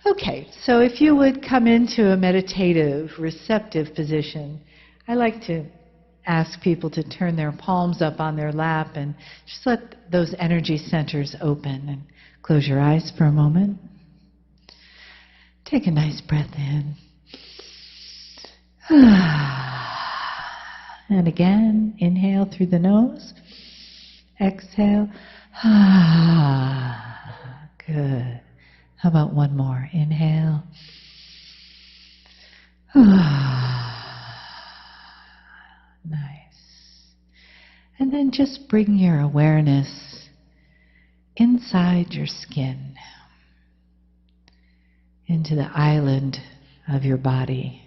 Okay, so if you would come into a meditative, receptive position, I like to ask people to turn their palms up on their lap and just let those energy centers open, and close your eyes for a moment. Take a nice breath in. And again, inhale through the nose. Exhale. Good. How about one more? Inhale. Nice. And then just bring your awareness inside your skin, into the island of your body,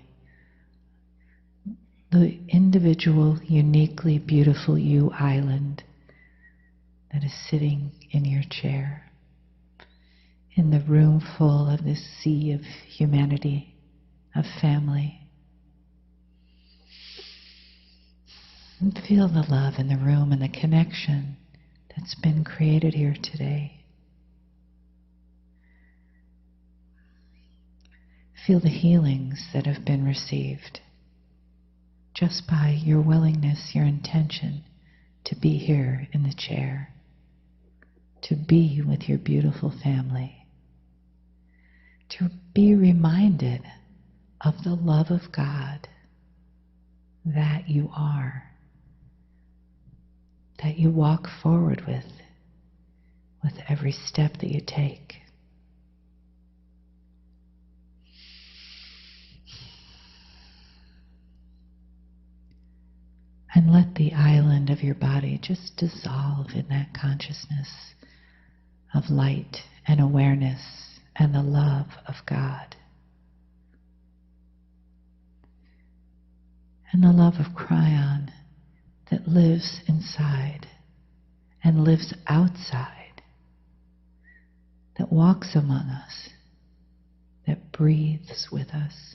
the individual, uniquely beautiful you island that is sitting in your chair, in the room full of this sea of humanity, of family. And feel the love in the room and the connection that's been created here today. Feel the healings that have been received just by your willingness, your intention to be here in the chair, to be with your beautiful family, to be reminded of the love of God that you are, that you walk forward with every step that you take. And let the island of your body just dissolve in that consciousness of light and awareness and the love of God. And the love of KRYON that lives inside and lives outside, that walks among us, that breathes with us,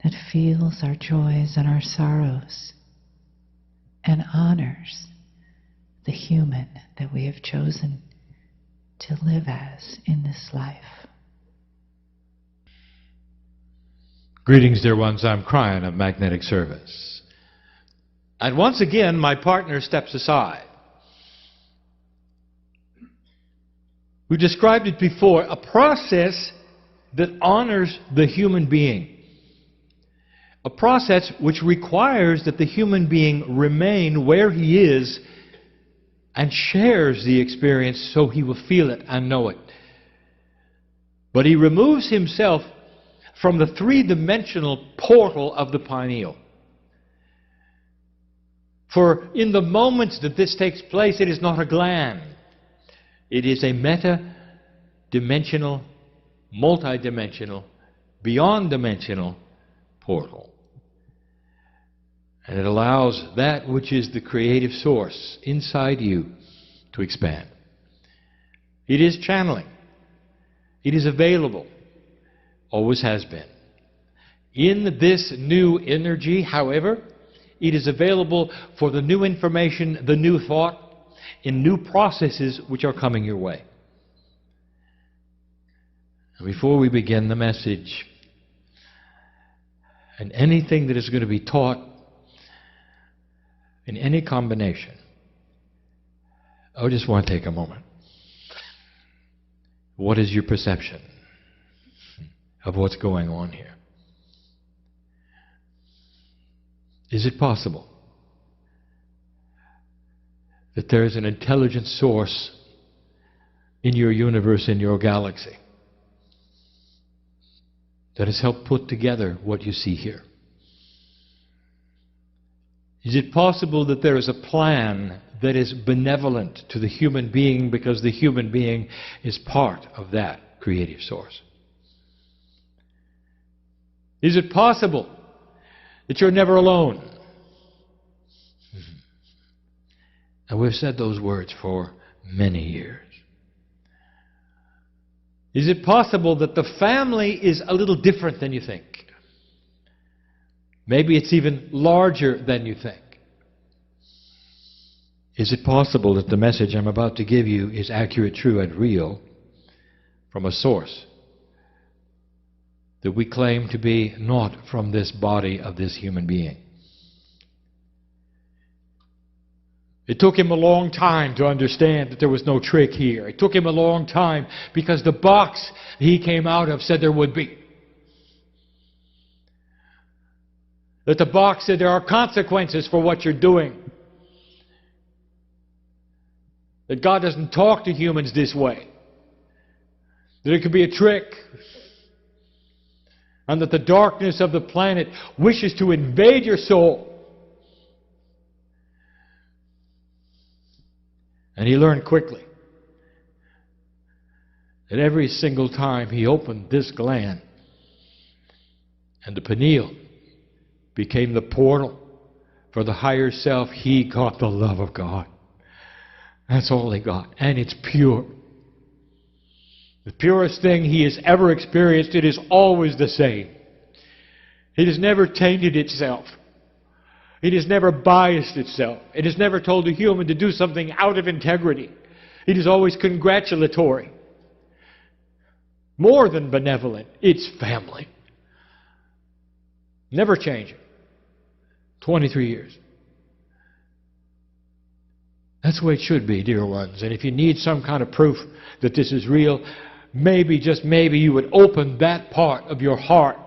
that feels our joys and our sorrows, and honors the human that we have chosen to live as in this life. Greetings, dear ones. I'm KRYON of Magnetic Service. And once again, my partner steps aside. We described it before, a process that honors the human being. A process which requires that the human being remain where he is and shares the experience so he will feel it and know it. But he removes himself from the three-dimensional portal of the pineal. For in the moments that this takes place, it is not a gland. It is a meta-dimensional, multi-dimensional, beyond-dimensional portal. And it allows that which is the creative source inside you to expand. It is channeling. It is available. Always has been. In this new energy, however, it is available for the new information, the new thought, in new processes which are coming your way. And before we begin the message, and anything that is going to be taught in any combination, I just want to take a moment. What is your perception of what's going on here? Is it possible that there is an intelligent source in your universe, in your galaxy, that has helped put together what you see here? Is it possible that there is a plan that is benevolent to the human being because the human being is part of that creative source? Is it possible that you're never alone? And we've said those words for many years. Is it possible that the family is a little different than you think? Maybe it's even larger than you think. Is it possible that the message I'm about to give you is accurate, true, and real from a source that we claim to be not from this body of this human being. It took him a long time to understand that there was no trick here. It took him a long time because the box he came out of said there would be. That the box said there are consequences for what you're doing. That God doesn't talk to humans this way. That it could be a trick. And that the darkness of the planet wishes to invade your soul. And he learned quickly that every single time he opened this gland, and the pineal became the portal for the higher self, he got the love of God. That's all he got. And it's pure. The purest thing he has ever experienced. It is always the same. It has never tainted itself. It has never biased itself. It has never told a human to do something out of integrity. It is always congratulatory. More than benevolent. It's family. Never changing. 23 years. That's the way it should be, dear ones. And if you need some kind of proof that this is real, maybe, just maybe, you would open that part of your heart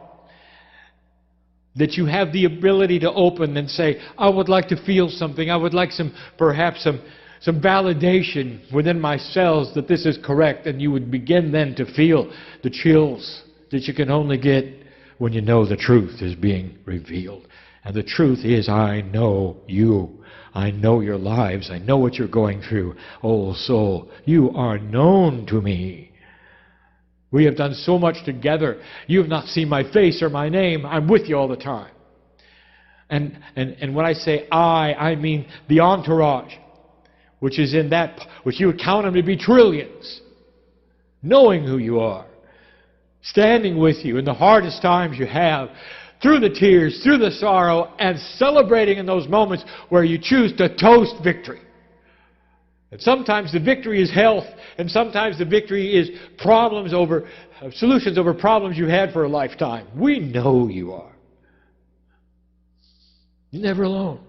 that you have the ability to open and say, I would like to feel something. I would like perhaps some validation within my cells that this is correct. And you would begin then to feel the chills that you can only get when you know the truth is being revealed. And the truth is, I know you. I know your lives. I know what you're going through. Oh, soul, you are known to me. We have done so much together. You have not seen my face or my name. I'm with you all the time. And when I say I mean the entourage, which is in that, which you would count them to be trillions, knowing who you are, standing with you in the hardest times you have, through the tears, through the sorrow, and celebrating in those moments where you choose to toast victory. And sometimes the victory is health, and sometimes the victory is solutions over problems you had for a lifetime. We know you are. You're never alone.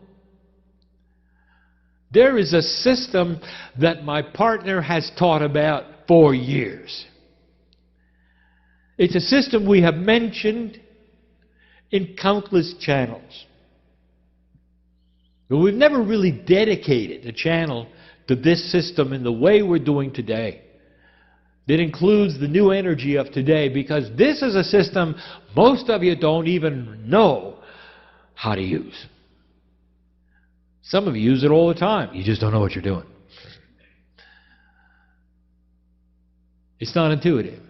There is a system that my partner has taught about for years. It's a system we have mentioned in countless channels. But we've never really dedicated a channel to this system in the way we're doing today. That includes the new energy of today, because this is a system most of you don't even know how to use. Some of you use it all the time. You just don't know what you're doing. It's not intuitive.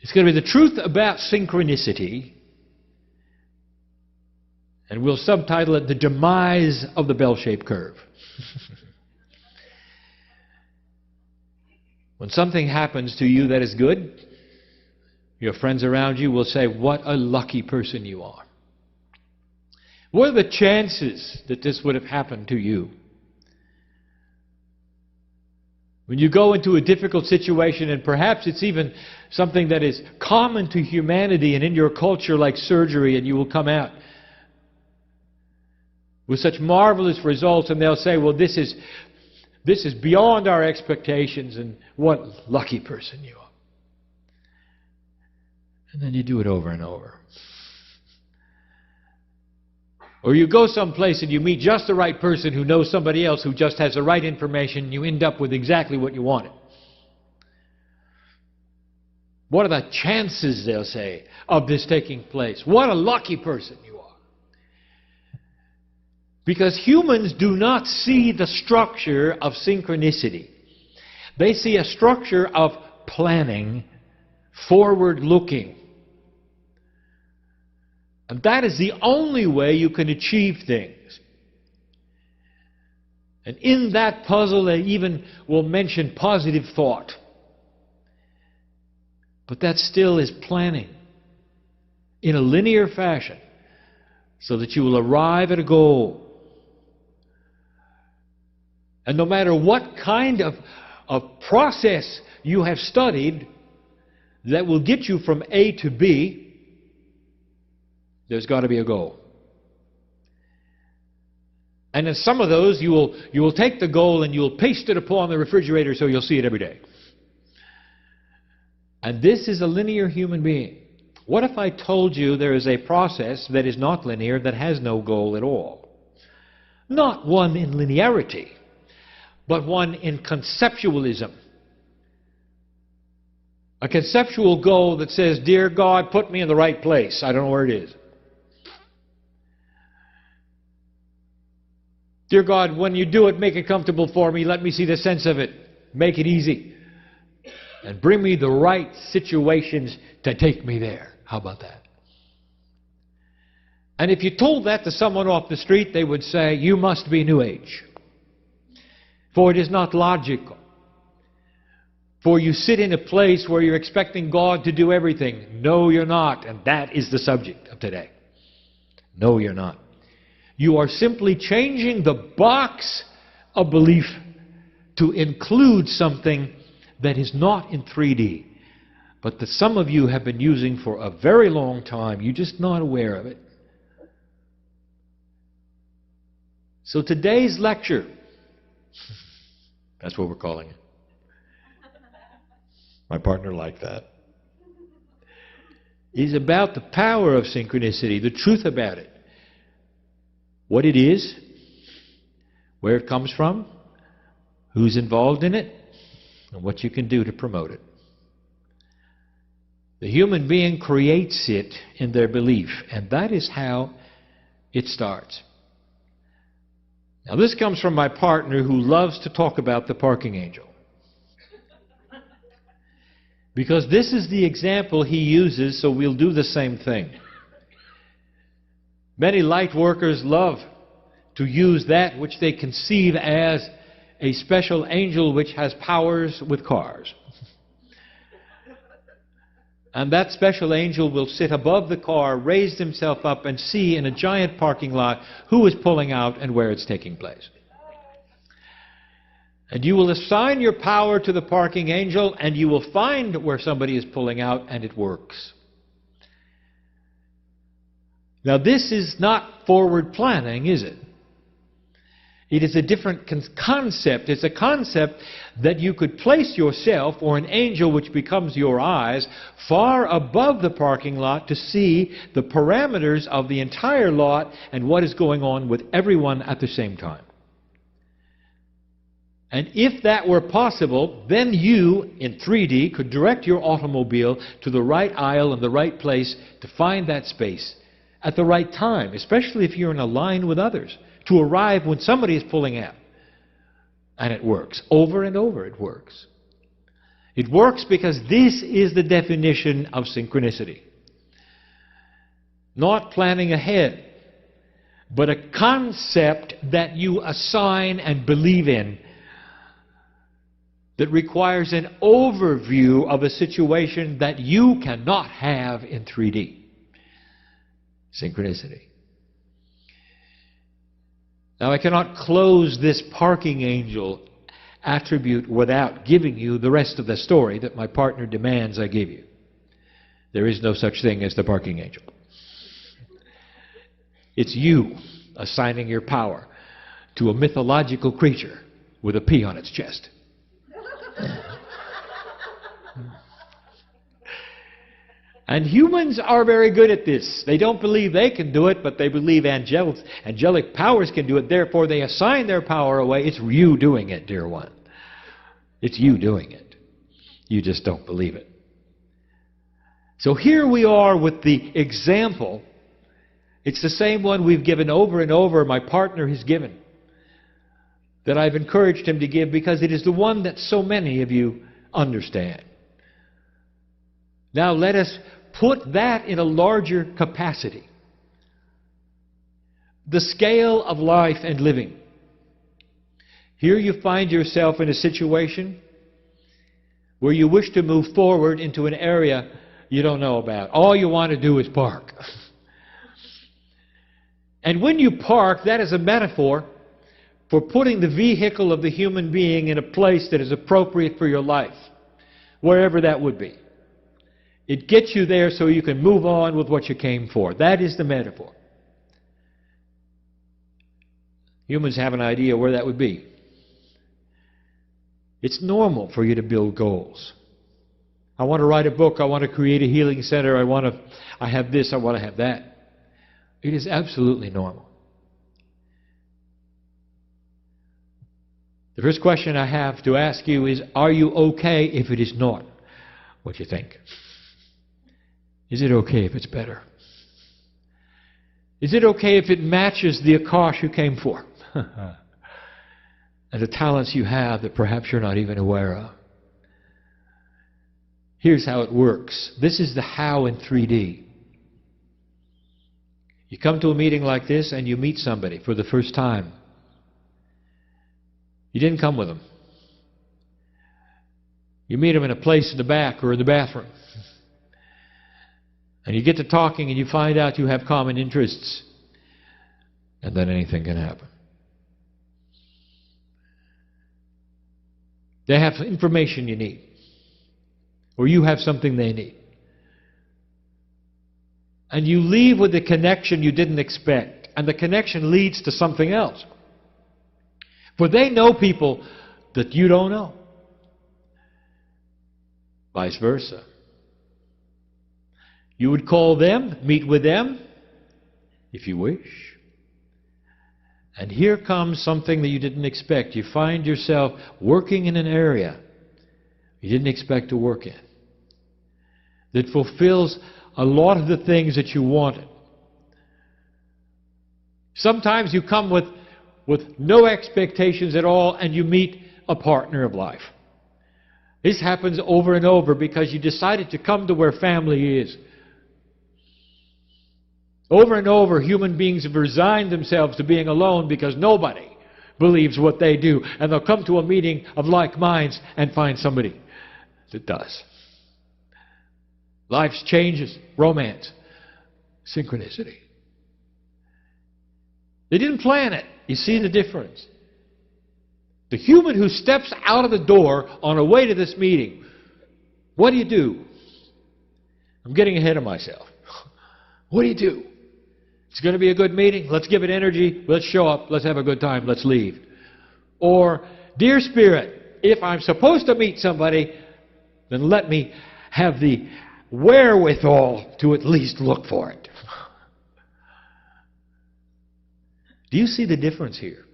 It's going to be the truth about synchronicity, and we'll subtitle it The Demise of the Bell-Shaped Curve. When something happens to you that is good, your friends around you will say, what a lucky person you are. What are the chances that this would have happened to you? When you go into a difficult situation, and perhaps it's even something that is common to humanity and in your culture, like surgery, and you will come out with such marvelous results, and they'll say, well, this is beyond our expectations, and what lucky person you are. And then you do it over and over. Or you go someplace and you meet just the right person who knows somebody else who just has the right information, and you end up with exactly what you wanted. What are the chances, they'll say, of this taking place? What a lucky person you are. Because humans do not see the structure of synchronicity. They see a structure of planning, forward-looking. And that is the only way you can achieve things. And in that puzzle, they even will mention positive thought. But that still is planning in a linear fashion so that you will arrive at a goal. And no matter what kind of of process you have studied that will get you from A to B, there's got to be a goal. And in some of those, you will take the goal and you will paste it upon the refrigerator so you'll see it every day. And this is a linear human being. What if I told you there is a process that is not linear, that has no goal at all? Not one in linearity, but one in conceptualism. A conceptual goal that says, "Dear God, put me in the right place. I don't know where it is. Dear God, when you do it, make it comfortable for me. Let me see the sense of it. Make it easy. And bring me the right situations to take me there." How about that? And if you told that to someone off the street, they would say, "You must be New Age. For it is not logical. For you sit in a place where you're expecting God to do everything." No, you're not. And that is the subject of today. No, you're not. You are simply changing the box of belief to include something that is not in 3D, but that some of you have been using for a very long time. You're just not aware of it. So today's lecture, that's what we're calling it. My partner liked that. Is about the power of synchronicity, the truth about it. What it is, where it comes from, who's involved in it, and what you can do to promote it. The human being creates it in their belief, and that is how it starts. Now this comes from my partner, who loves to talk about the parking angel. Because this is the example he uses, so we'll do the same thing. Many light workers love to use that which they conceive as a special angel which has powers with cars. And that special angel will sit above the car, raise himself up, and see in a giant parking lot who is pulling out and where it's taking place. And you will assign your power to the parking angel, and you will find where somebody is pulling out, and it works. Now this is not forward planning, is it? It is a different concept. It's a concept that you could place yourself, or an angel which becomes your eyes, far above the parking lot to see the parameters of the entire lot and what is going on with everyone at the same time. And if that were possible, then you, in 3D, could direct your automobile to the right aisle and the right place to find that space at the right time, especially if you're in a line with others, to arrive when somebody is pulling out. And it works. Over and over it works. It works because this is the definition of synchronicity. Not planning ahead, but a concept that you assign and believe in that requires an overview of a situation that you cannot have in 3D. Synchronicity. Now, I cannot close this parking angel attribute without giving you the rest of the story that my partner demands I give you. There is no such thing as the parking angel. It's you assigning your power to a mythological creature with a P on its chest. And humans are very good at this. They don't believe they can do it, but they believe angelic powers can do it. Therefore, they assign their power away. It's you doing it, dear one. It's you doing it. You just don't believe it. So here we are with the example. It's the same one we've given over and over, my partner has given, that I've encouraged him to give because it is the one that so many of you understand. Now let us put that in a larger capacity. The scale of life and living. Here you find yourself in a situation where you wish to move forward into an area you don't know about. All you want to do is park. And when you park, that is a metaphor for putting the vehicle of the human being in a place that is appropriate for your life, wherever that would be. It gets you there so you can move on with what you came for. That is the metaphor. Humans have an idea where that would be. It's normal for you to build goals. I want to write a book. I want to create a healing center. I have this. I want to have that. It is absolutely normal. The first question I have to ask you is, are you okay if it is not what you think? Is it okay if it's better? Is it okay if it matches the akash you came for? And the talents you have that perhaps you're not even aware of. Here's how it works. This is the how in 3D. You come to a meeting like this and you meet somebody for the first time. You didn't come with them. You meet them in a place in the back or in the bathroom. And you get to talking and you find out you have common interests. And then anything can happen. They have information you need. Or you have something they need. And you leave with a connection you didn't expect. And the connection leads to something else. For they know people that you don't know. Vice versa. You would call them, meet with them, if you wish. And here comes something that you didn't expect. You find yourself working in an area you didn't expect to work in, that fulfills a lot of the things that you wanted. Sometimes you come with no expectations at all and you meet a partner of life. This happens over and over because you decided to come to where family is. Over and over, human beings have resigned themselves to being alone because nobody believes what they do. And they'll come to a meeting of like minds and find somebody that does. Life's changes, romance, synchronicity. They didn't plan it. You see the difference? The human who steps out of the door on a way to this meeting, what do you do? I'm getting ahead of myself. What do you do? It's going to be a good meeting. Let's give it energy. Let's show up. Let's have a good time. Let's leave. Or, dear Spirit, if I'm supposed to meet somebody, then let me have the wherewithal to at least look for it. Do you see the difference here?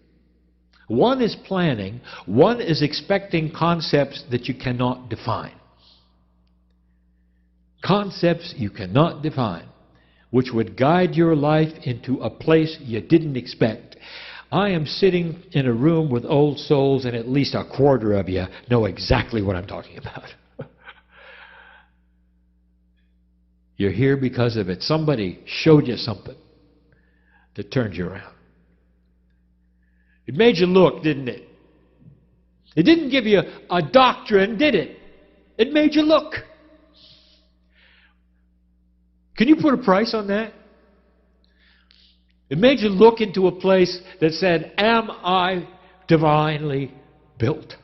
One is planning. One is expecting concepts that you cannot define. Concepts you cannot define, which would guide your life into a place you didn't expect. I am sitting in a room with old souls, and at least a quarter of you know exactly what I'm talking about. You're here because of it. Somebody showed you something that turned you around. It made you look, didn't it? It didn't give you a doctrine, did it? It made you look. Can you put a price on that? It made you look into a place that said, am I divinely built?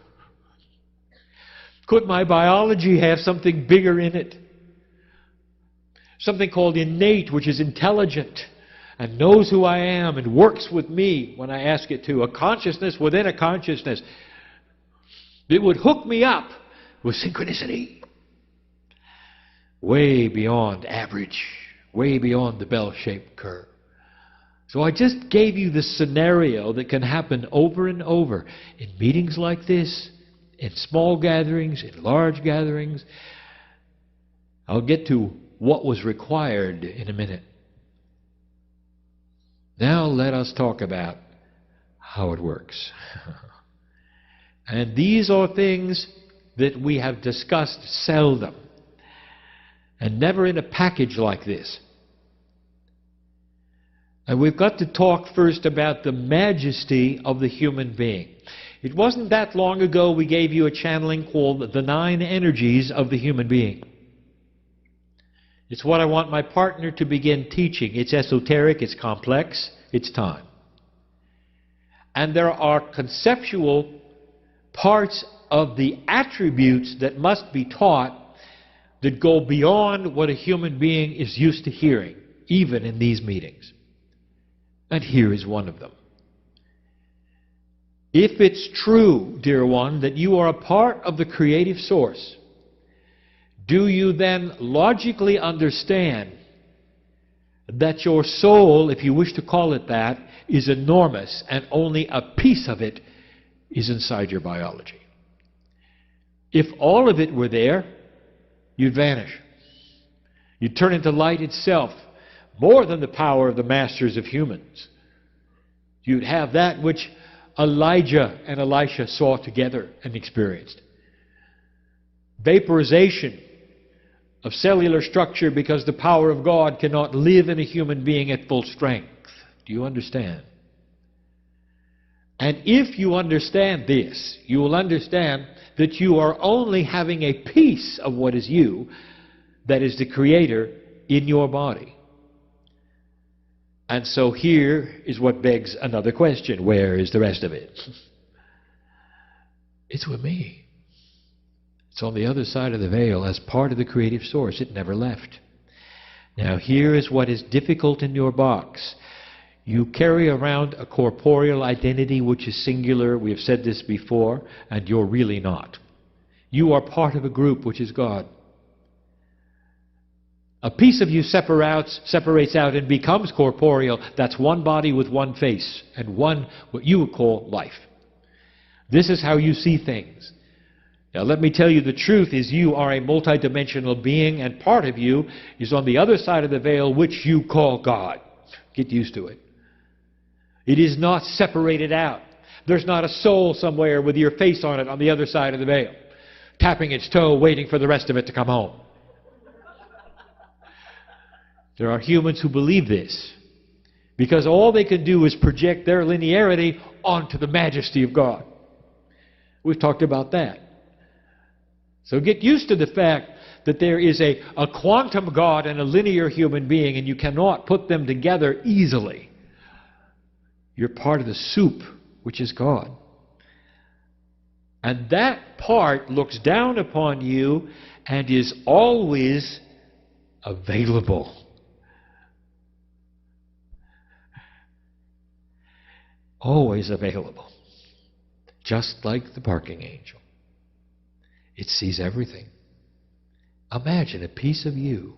Could my biology have something bigger in it? Something called innate, which is intelligent and knows who I am and works with me when I ask it to. A consciousness within a consciousness. It would hook me up with synchronicity. Way beyond average. Way beyond the bell-shaped curve. So I just gave you the scenario that can happen over and over in meetings like this, in small gatherings, in large gatherings. I'll get to what was required in a minute. Now let us talk about how it works. And these are things that we have discussed seldom, and never in a package like this. And we've got to talk first about the majesty of the human being. It wasn't that long ago we gave you a channeling called the 9 energies of the human being. It's what I want my partner to begin teaching. It's esoteric, it's complex, it's time. And there are conceptual parts of the attributes that must be taught that go beyond what a human being is used to hearing, even in these meetings. And here is one of them. If it's true, dear one, that you are a part of the creative source, do you then logically understand that your soul, if you wish to call it that, is enormous and only a piece of it is inside your biology? If all of it were there, you'd vanish. You'd turn into light itself, more than the power of the masters of humans. You'd have that which Elijah and Elisha saw together and experienced. Vaporization of cellular structure because the power of God cannot live in a human being at full strength. Do you understand? And if you understand this, you will understand that you are only having a piece of what is you, that is the Creator, in your body. And so here is what begs another question. Where is the rest of it? It's with me. It's on the other side of the veil as part of the creative source. It never left. Now here is what is difficult in your box. You carry around a corporeal identity which is singular. We have said this before, and you're really not. You are part of a group which is God. A piece of you separates out and becomes corporeal. That's one body with one face and one, what you would call, life. This is how you see things. Now let me tell you, the truth is you are a multidimensional being, and part of you is on the other side of the veil, which you call God. Get used to it. It is not separated out. There's not a soul somewhere with your face on it on the other side of the veil, tapping its toe, waiting for the rest of it to come home. There are humans who believe this, because all they can do is project their linearity onto the majesty of God. We've talked about that. So get used to the fact that there is a quantum God and a linear human being, and you cannot put them together easily. You're part of the soup, which is God. And that part looks down upon you and is always available. Always available. Just like the parking angel. It sees everything. Imagine a piece of you.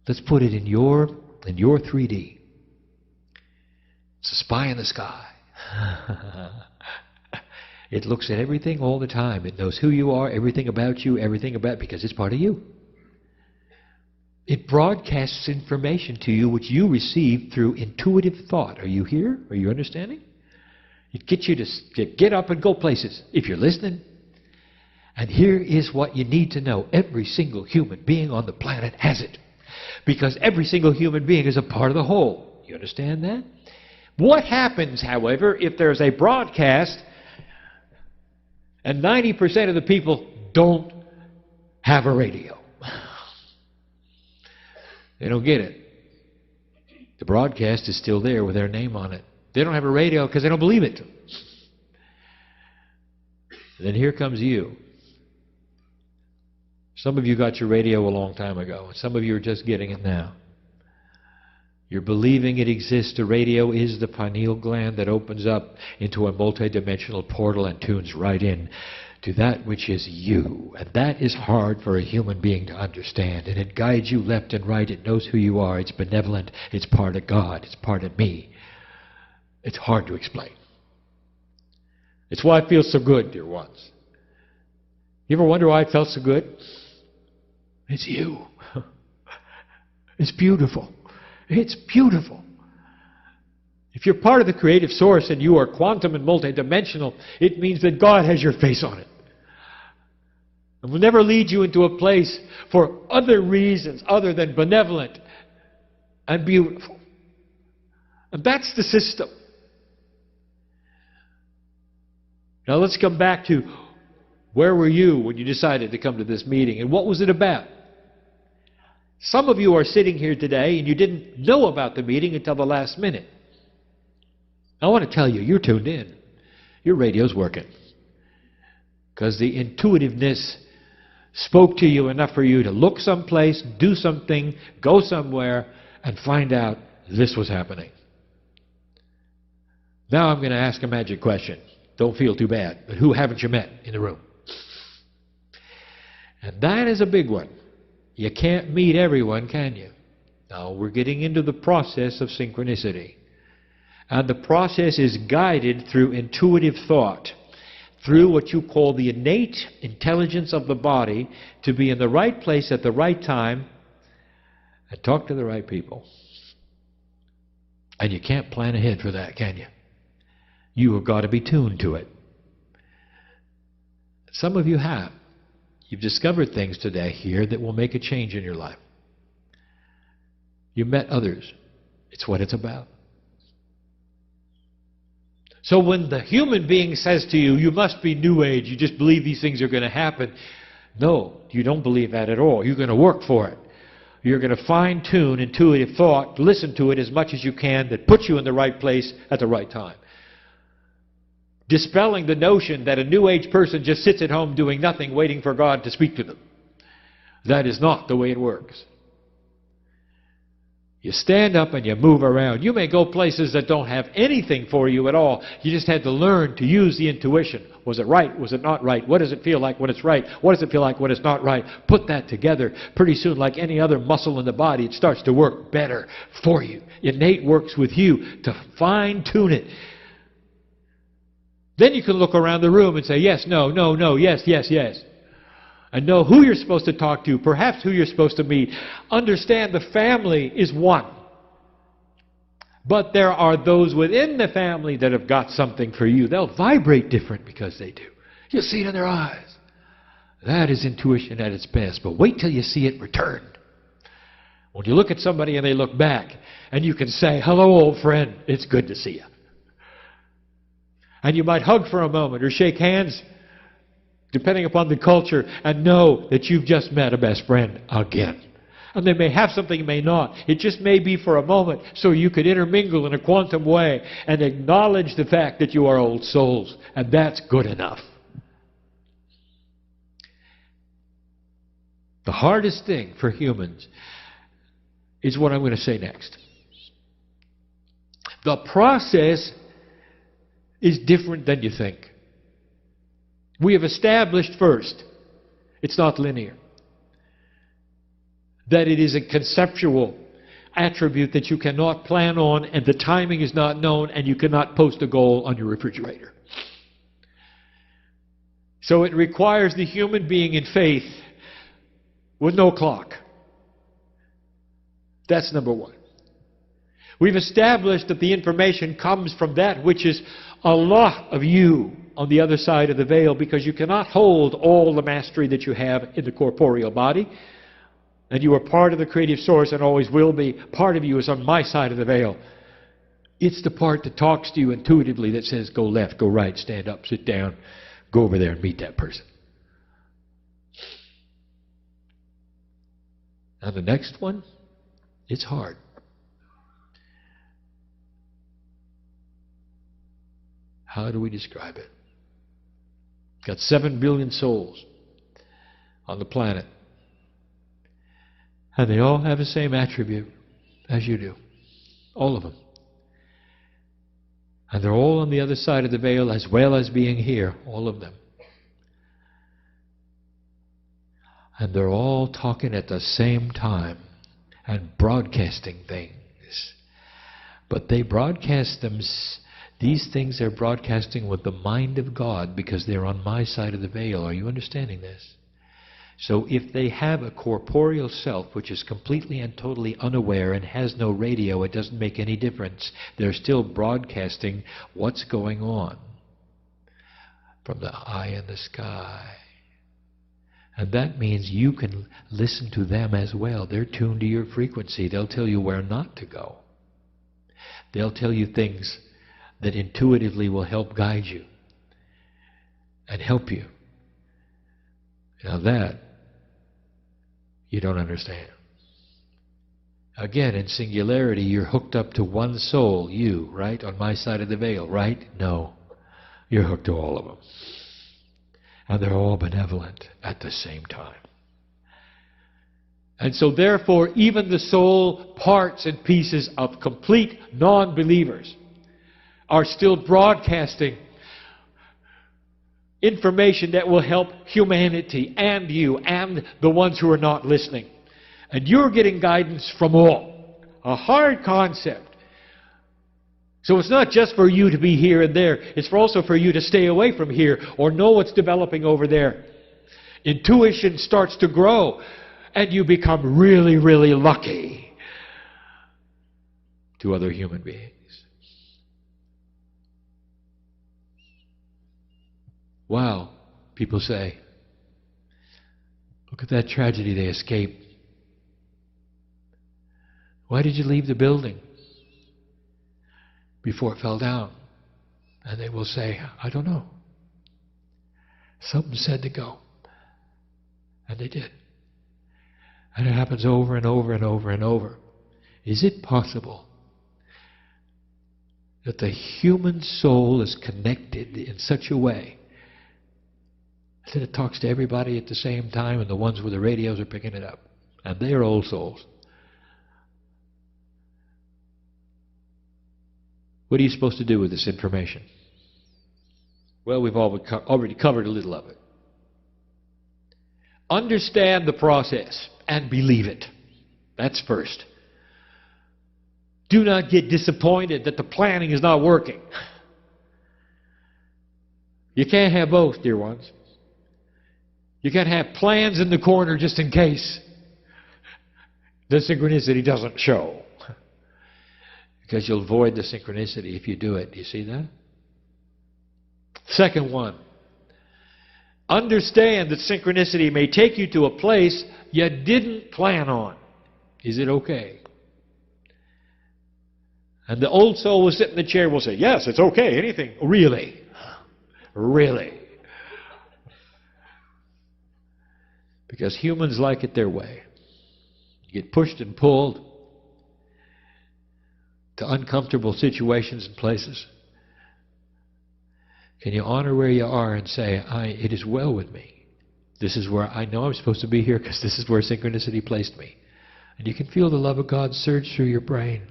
Let's put it in your 3D. It's a spy in the sky. It looks at everything all the time. It knows who you are, everything about you, because it's part of you. It broadcasts information to you which you receive through intuitive thought. Are you here? Are you understanding? It gets you to get up and go places, if you're listening. And here is what you need to know. Every single human being on the planet has it. Because every single human being is a part of the whole. You understand that? What happens, however, if there's a broadcast and 90% of the people don't have a radio? They don't get it. The broadcast is still there with their name on it. They don't have a radio because they don't believe it. And then here comes you. Some of you got your radio a long time ago. Some of you are just getting it now. You're believing it exists. The radio is the pineal gland that opens up into a multidimensional portal and tunes right in to that which is you. And that is hard for a human being to understand. And it guides you left and right. It knows who you are. It's benevolent. It's part of God. It's part of me. It's hard to explain. It's why it feels so good, dear ones. You ever wonder why it felt so good? It's you. It's beautiful. It's beautiful. If you're part of the creative source and you are quantum and multidimensional, it means that God has your face on it. And will never lead you into a place for other reasons other than benevolent and beautiful. And that's the system. Now let's come back to where were you when you decided to come to this meeting, and what was it about? Some of you are sitting here today and you didn't know about the meeting until the last minute. I want to tell you, you're tuned in. Your radio's working. Because the intuitiveness spoke to you enough for you to look someplace, do something, go somewhere, and find out this was happening. Now I'm going to ask a magic question. Don't feel too bad. But who haven't you met in the room? And that is a big one. You can't meet everyone, can you? Now we're getting into the process of synchronicity. And the process is guided through intuitive thought, through what you call the innate intelligence of the body to be in the right place at the right time and talk to the right people. And you can't plan ahead for that, can you? You have got to be tuned to it. Some of you have. You've discovered things today here that will make a change in your life. You met others. It's what it's about. So when the human being says to you, you must be New Age, you just believe these things are going to happen. No, you don't believe that at all. You're going to work for it. You're going to fine-tune intuitive thought, listen to it as much as you can, that puts you in the right place at the right time. Dispelling the notion that a New Age person just sits at home doing nothing, waiting for God to speak to them. That is not the way it works. You stand up and you move around. You may go places that don't have anything for you at all. You just had to learn to use the intuition. Was it right? Was it not right? What does it feel like when it's right? What does it feel like when it's not right? Put that together. Pretty soon, like any other muscle in the body, it starts to work better for you. Innate works with you to fine-tune it. Then you can look around the room and say, yes, no, no, no, yes, yes, yes. And know who you're supposed to talk to, perhaps who you're supposed to meet. Understand the family is one. But there are those within the family that have got something for you. They'll vibrate different because they do. You'll see it in their eyes. That is intuition at its best. But wait till you see it returned. When you look at somebody and they look back, and you can say, hello, old friend, it's good to see you. And you might hug for a moment or shake hands, depending upon the culture, and know that you've just met a best friend again. And they may have something, may not. It just may be for a moment, so you could intermingle in a quantum way and acknowledge the fact that you are old souls. And that's good enough. The hardest thing for humans is what I'm going to say next. The process is different than you think. We have established first, it's not linear. That it is a conceptual attribute that you cannot plan on, and the timing is not known, and you cannot post a goal on your refrigerator. So it requires the human being in faith with no clock. That's number one. We've established that the information comes from that which is a lot of you on the other side of the veil, because you cannot hold all the mastery that you have in the corporeal body. And you are part of the creative source and always will be. Part of you is on my side of the veil. It's the part that talks to you intuitively that says, go left, go right, stand up, sit down, go over there and meet that person. Now the next one, it's hard. How do we describe it? Got 7 billion souls on the planet. And they all have the same attribute as you do. All of them. And they're all on the other side of the veil as well as being here. All of them. And they're all talking at the same time and broadcasting things. But they broadcast them. These things they're broadcasting with the mind of God because they're on my side of the veil. Are you understanding this? So if they have a corporeal self which is completely and totally unaware and has no radio, it doesn't make any difference. They're still broadcasting what's going on from the eye in the sky. And that means you can listen to them as well. They're tuned to your frequency. They'll tell you where not to go. They'll tell you things that intuitively will help guide you and help you. Now that you don't understand. Again, in singularity, you're hooked up to one soul, you, right? On my side of the veil, right? No. You're hooked to all of them. And they're all benevolent at the same time. And so therefore, even the soul parts and pieces of complete non-believers are still broadcasting information that will help humanity and you and the ones who are not listening. And you're getting guidance from all. A hard concept. So it's not just for you to be here and there. It's also for you to stay away from here or know what's developing over there. Intuition starts to grow. And you become really, really lucky to other human beings. Wow, people say, look at that tragedy they escaped. Why did you leave the building before it fell down? And they will say, I don't know. Something said to go. And they did. And it happens over and over and over and over. Is it possible that the human soul is connected in such a way that it talks to everybody at the same time, and the ones with the radios are picking it up? And they're old souls. What are you supposed to do with this information? Well, we've already covered a little of it. Understand the process and believe it. That's first. Do not get disappointed that the planning is not working. You can't have both, dear ones. You can't have plans in the corner just in case the synchronicity doesn't show. Because you'll avoid the synchronicity if you do it. Do you see that? Second one. Understand that synchronicity may take you to a place you didn't plan on. Is it okay? And the old soul will sit in the chair and will say, yes, it's okay, anything. Really? Really? Because humans like it their way. You get pushed and pulled to uncomfortable situations and places. Can you honor where you are and say, it is well with me. This is where I know I'm supposed to be here because this is where synchronicity placed me. And you can feel the love of God surge through your brain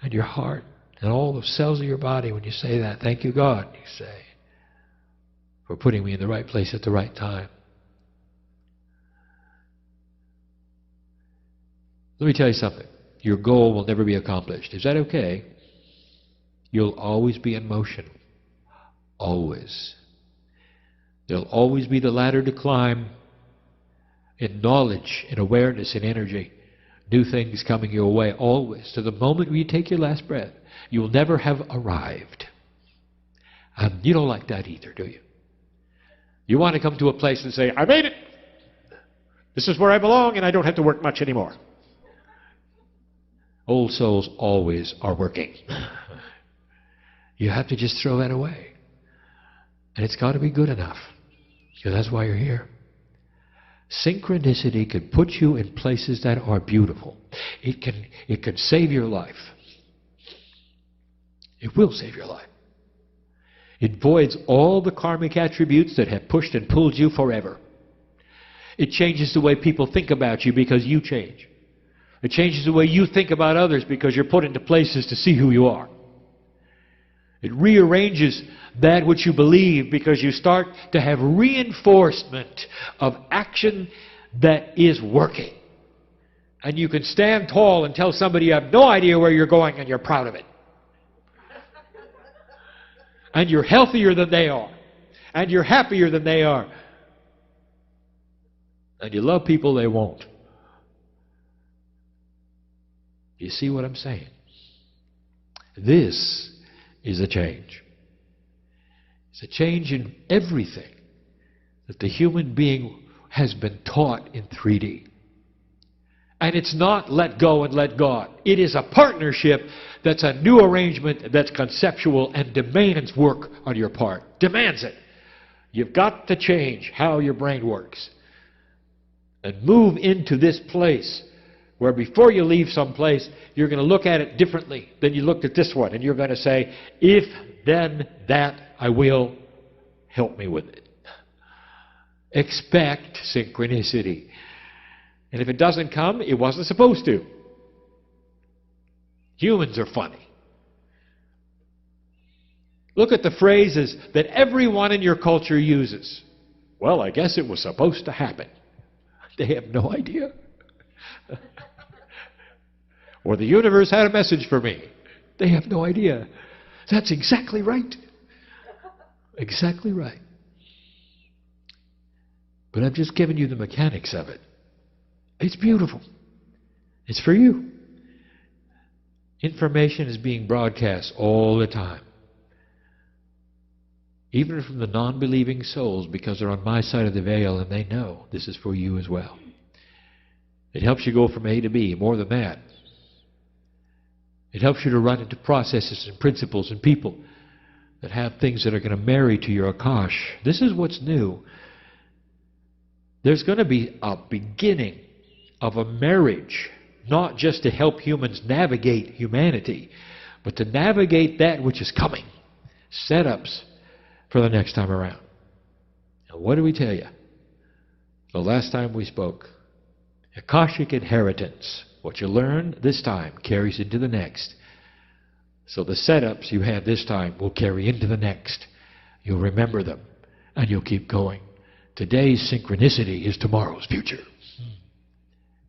and your heart and all the cells of your body when you say that. Thank you, God, you say, for putting me in the right place at the right time. Let me tell you something. Your goal will never be accomplished. Is that okay? You'll always be in motion. Always. There'll always be the ladder to climb in knowledge, in awareness, in energy. New things coming your way, always. To the moment where you take your last breath, you will never have arrived. And you don't like that either, do you? You want to come to a place and say, I made it! This is where I belong and I don't have to work much anymore. Old souls always are working. You have to just throw that away. And it's got to be good enough, because that's why you're here. Synchronicity can put you in places that are beautiful. It can save your life. It will save your life. It voids all the karmic attributes that have pushed and pulled you forever. It changes the way people think about you because you change. It changes the way you think about others because you're put into places to see who you are. It rearranges that which you believe because you start to have reinforcement of action that is working. And you can stand tall and tell somebody you have no idea where you're going and you're proud of it. And you're healthier than they are. And you're happier than they are. And you love people they won't. You see what I'm saying? This is a change. It's a change in everything that the human being has been taught in 3D. And it's not let go and let God. It is a partnership that's a new arrangement that's conceptual and demands work on your part. Demands it. You've got to change how your brain works. And move into this place where before you leave someplace, you're going to look at it differently than you looked at this one. And you're going to say, if, then, that, I will, help me with it. Expect synchronicity. And if it doesn't come, it wasn't supposed to. Humans are funny. Look at the phrases that everyone in your culture uses. Well, I guess it was supposed to happen. They have no idea. Or the universe had a message for me. They have no idea. That's exactly right. Exactly right. But I've just given you the mechanics of it. It's beautiful. It's for you. Information is being broadcast all the time. Even from the non-believing souls, because they're on my side of the veil and they know this is for you as well. It helps you go from A to B. More than that, it helps you to run into processes and principles and people that have things that are going to marry to your Akash. This is what's new. There's going to be a beginning of a marriage, not just to help humans navigate humanity, but to navigate that which is coming. Setups for the next time around. And what did we tell you? The last time we spoke. Akashic inheritance. What you learn this time carries into the next. So the setups you had this time will carry into the next. You'll remember them and you'll keep going. Today's synchronicity is tomorrow's future.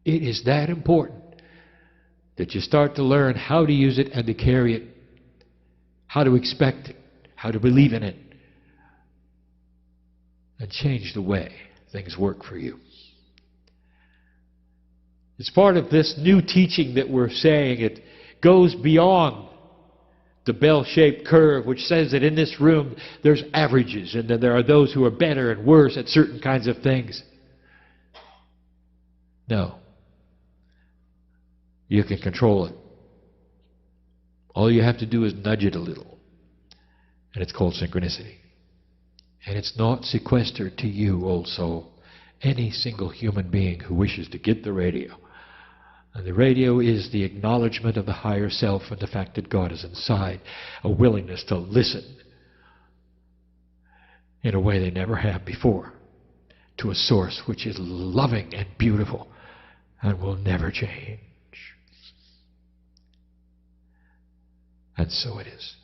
It is that important that you start to learn how to use it and to carry it, how to expect it, how to believe in it, and change the way things work for you. It's part of this new teaching that we're saying. It goes beyond the bell-shaped curve, which says that in this room there's averages and that there are those who are better and worse at certain kinds of things. No. You can control it. All you have to do is nudge it a little. And it's called synchronicity. And it's not sequestered to you, old soul. Any single human being who wishes to get the radio. And the radio is the acknowledgement of the higher self and the fact that God is inside. A willingness to listen in a way they never have before. To a source which is loving and beautiful and will never change. And so it is.